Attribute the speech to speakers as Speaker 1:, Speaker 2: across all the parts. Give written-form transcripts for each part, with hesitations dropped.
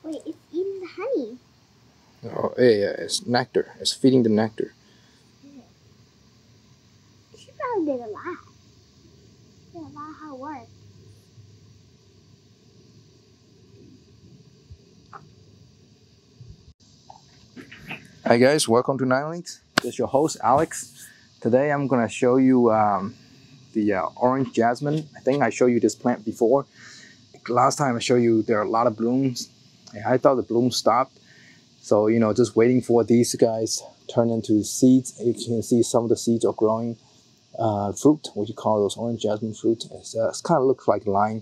Speaker 1: Wait, it's eating the honey.
Speaker 2: Oh, yeah, it's nectar. It's feeding the nectar.
Speaker 1: She probably did a lot. Did a lot of hard work.
Speaker 2: Hi guys, welcome to Nine Links. This is your host Alex. Today I'm gonna show you the orange jasmine. I think I showed you this plant before. Last time I showed you there are a lot of blooms. And I thought the blooms stopped. So, you know, just waiting for these guys turn into seeds. You can see some of the seeds are growing fruit, what you call those orange jasmine fruit. It kind of looks like lime.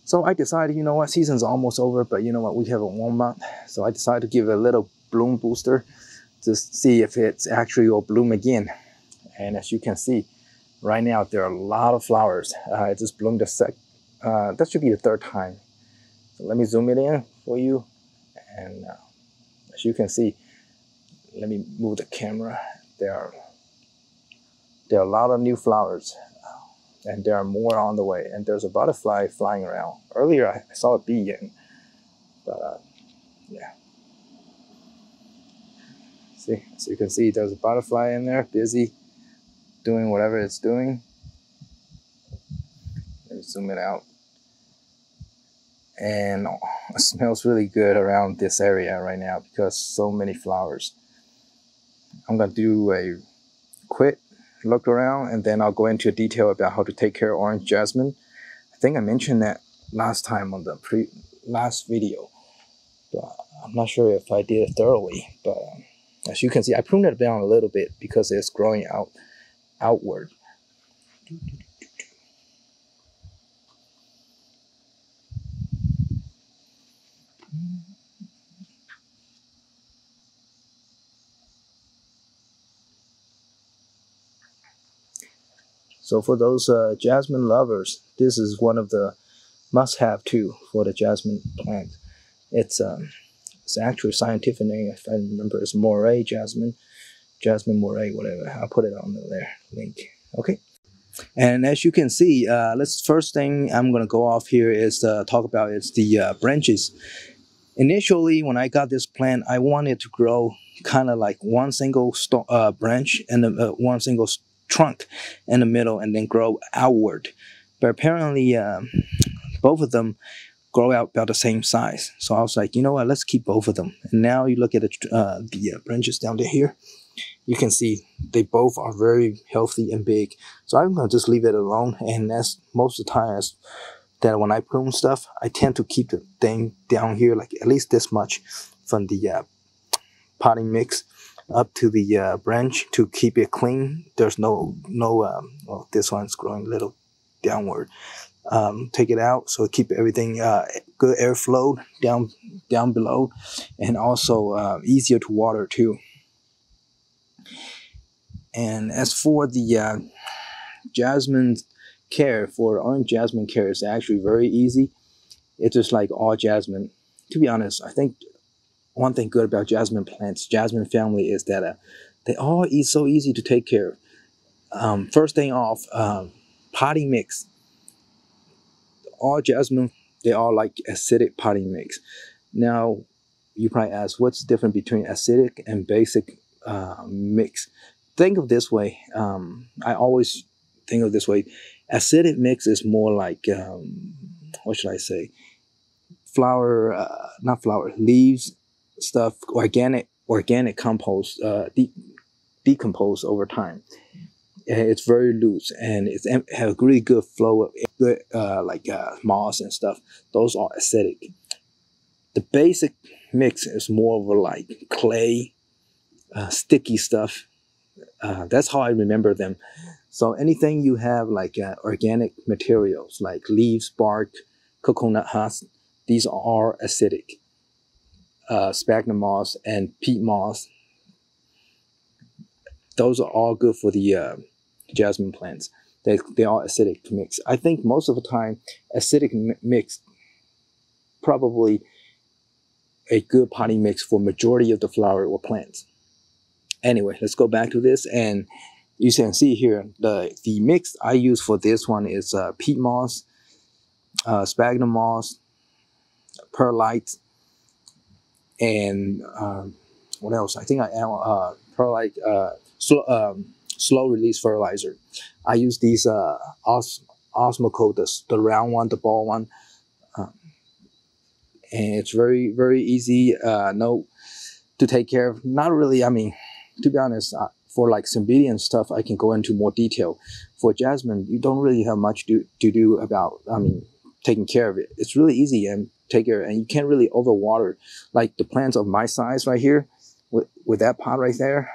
Speaker 2: So I decided, you know what, season's almost over, but you know what, we have a 1 month. So I decided to give it a little bloom booster, just see if it's actually will bloom again. And as you can see, right now there are a lot of flowers. It just bloomed that should be the third time. So let me zoom it in for you. And as you can see, let me move the camera. There are a lot of new flowers, and there are more on the way. And there's a butterfly flying around. Earlier I saw a bee, but yeah. See, so you can see there's a butterfly in there, busy doing whatever it's doing. Let me zoom it out. And it smells really good around this area right now because so many flowers. I'm gonna do a quick look around and then I'll go into detail about how to take care of orange jasmine. I think I mentioned that last time on the last video, but I'm not sure if I did it thoroughly. But as you can see, I pruned it down a little bit because it's growing outward. So for those jasmine lovers, this is one of the must-have too for the jasmine plant. It's actually a scientific name, if I remember, it's Moray jasmine Moray, whatever. I'll put it on the link. Okay. And as you can see, first thing I'm gonna go off here is talk about is the branches. Initially, when I got this plant, I wanted to grow kind of like one single branch and one single trunk in the middle, and then grow outward. But apparently, both of them grow out about the same size. So I was like, you know what, let's keep both of them. And now you look at the branches down there here. You can see they both are very healthy and big. So I'm gonna just leave it alone. And that's most of the time that when I prune stuff, I tend to keep the thing down here, like at least this much from the potting mix up to the branch to keep it clean. There's well, this one's growing a little downward. Take it out, so keep everything good airflow down below, and also easier to water too. And as for the jasmine care, for orange jasmine care, is actually very easy. It's just like all jasmine. To be honest, I think one thing good about jasmine plants, jasmine family, is that they all so easy to take care of. First thing off, potting mix. All jasmine, they all like acidic potting mix. Now, you probably ask, what's the difference between acidic and basic mix? Think of this way. I always think of this way. Acidic mix is more like, what should I say? Leaves, stuff, organic compost, decompose over time. It's very loose and it has a really good flow of good moss and stuff. Those are acidic. The basic mix is more of a like clay, sticky stuff. That's how I remember them. So anything you have like organic materials like leaves, bark, coconut husks, these are acidic. Sphagnum moss and peat moss, those are all good for the jasmine plants. They are acidic mix. I think most of the time, acidic mix probably a good potting mix for majority of the flower or plants. Anyway, let's go back to this, and you can see here the mix I use for this one is peat moss, sphagnum moss, perlite, and what else? I think I am probably like slow release fertilizer. I use these Osmocote, the round one, the ball one, and it's very easy. No, to take care of. Not really. I mean, to be honest, for like cymbidium stuff, I can go into more detail. For jasmine, you don't really have much to do about. I mean, taking care of it. It's really easy and take care, and you can't really overwater. Like the plants of my size right here, with that pot right there,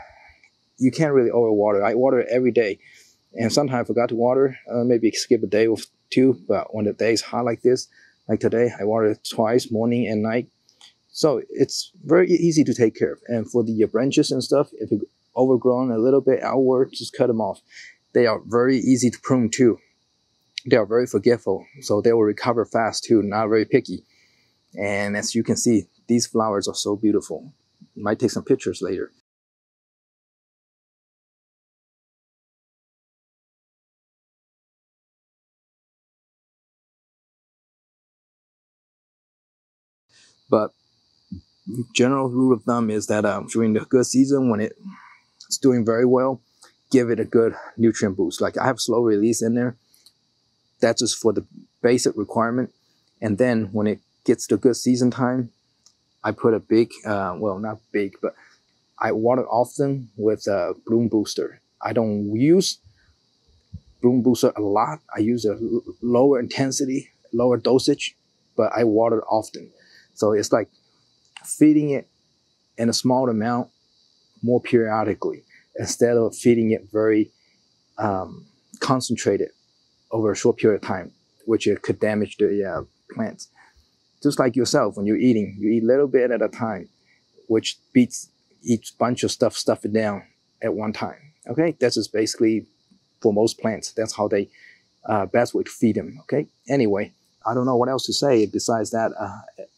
Speaker 2: you can't really overwater. I water it every day, and sometimes I forgot to water. Maybe skip a day or two. But when the day is hot like this, like today, I water it twice, morning and night. So it's very easy to take care of. And for the branches and stuff, if it's overgrown a little bit outward, just cut them off. They are very easy to prune too. They are very forgetful, so they will recover fast too, not very picky. And as you can see, these flowers are so beautiful. Might take some pictures later. But general rule of thumb is that during the good season, when it's doing very well, give it a good nutrient boost. Like I have slow release in there. That's just for the basic requirement. And then when it gets to good season time, I put a big, well, not big, but I water often with a bloom booster. I don't use bloom booster a lot. I use a lower intensity, lower dosage, but I water often. So it's like feeding it in a small amount more periodically instead of feeding it very concentrated over a short period of time, which it could damage the plants. Just like yourself, when you're eating, you eat a little bit at a time, which beats each bunch of stuff, stuff it down at one time. Okay, that's just basically for most plants. That's how they best way to feed them. Okay. Anyway, I don't know what else to say besides that.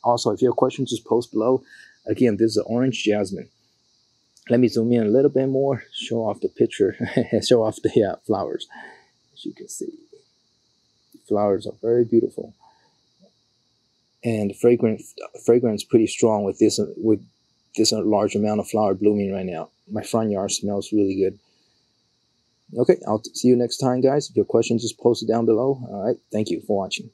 Speaker 2: Also, if you have questions, just post below. Again, this is an orange jasmine. Let me zoom in a little bit more, show off the picture, show off the flowers. As you can see, the flowers are very beautiful, and the fragrance pretty strong with this large amount of flower blooming right now. My front yard smells really good. Okay, I'll see you next time, guys. If you have questions, just post it down below. All right, thank you for watching.